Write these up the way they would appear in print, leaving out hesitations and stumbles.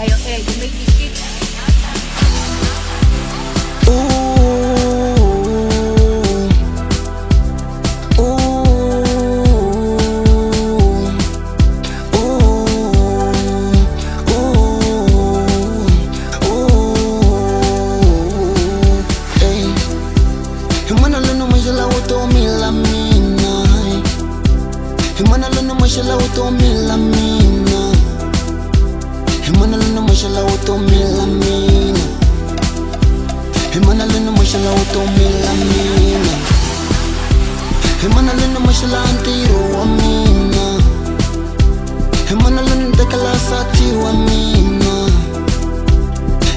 Ayo, you make this shit. Mashallah utomila mina, Himana luna mashallah utomila mina, Himana luna mashallah utomila mina, Himana luna mashallah antiro wa mina, Himana luna dekala sati wa mina,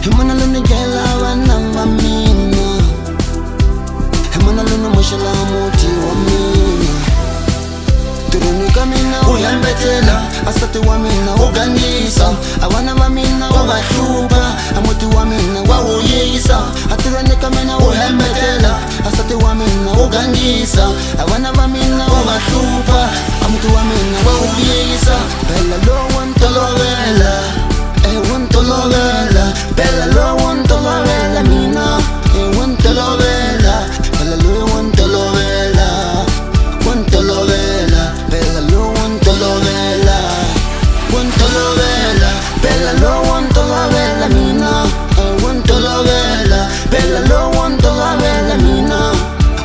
Himana luna jela wa nama mina, Himana luna mashallah muti wa mina. Kamina uyambetela asate wamina ugandisa abana bamina wabashuba amuti wamina wawuyisa atirane kamina uyambetela asate wamina ugandisa abana bamina wabashuba amuti wamina wawuyisa bella lo wantolovela wantolovela bella lo wantolovela mina wantolovela bella lo wantolovela wantolovela bella lo wantolovela wantolovela bella lo wantolovela mina wantolovela bella lo wantolovela mina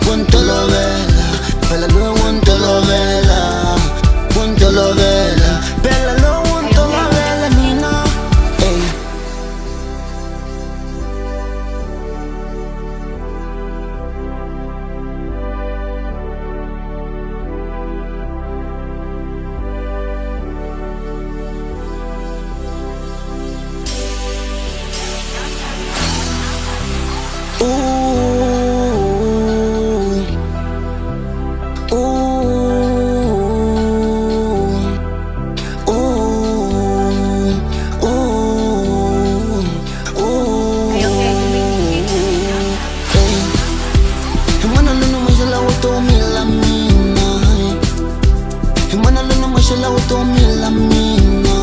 wantolovela bella lo wantolovela wantolovela bella lo wantolovela mina utomila mina,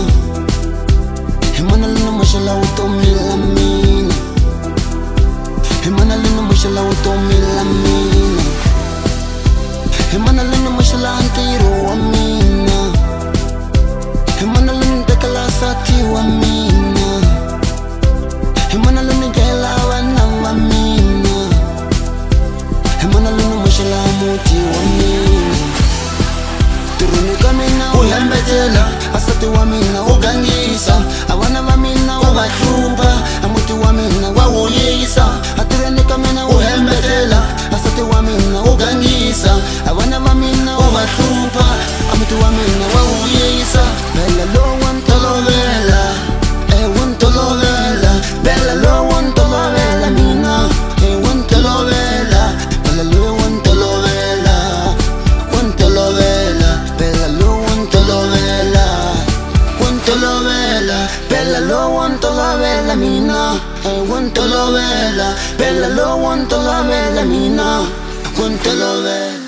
Himana luna mashallah utomila mina, Himana luna mashallah utomila mina, Himana luna mashallah antiro wa mina, Himana luna dekala sati wa mina, Himana luna jela wa nama mina, Himana luna mashallah muti wa mina. Turuni kamina uyambetela asate wamina ugangisa abana bamina wabashuba amuti wamina wawuyisa atirene kamina uyambetela asate wamina ugangisa abana bamina wabashuba amuti wamina wawuyisa bella lo wantolovela wantolovela bella lo wantolovela mina wantolovela bella lo wantolovela wantolovela bella lo wantolovela wantolovela bella lo wantolovela mina wantolovela bella lo wantolovela mina wantolovela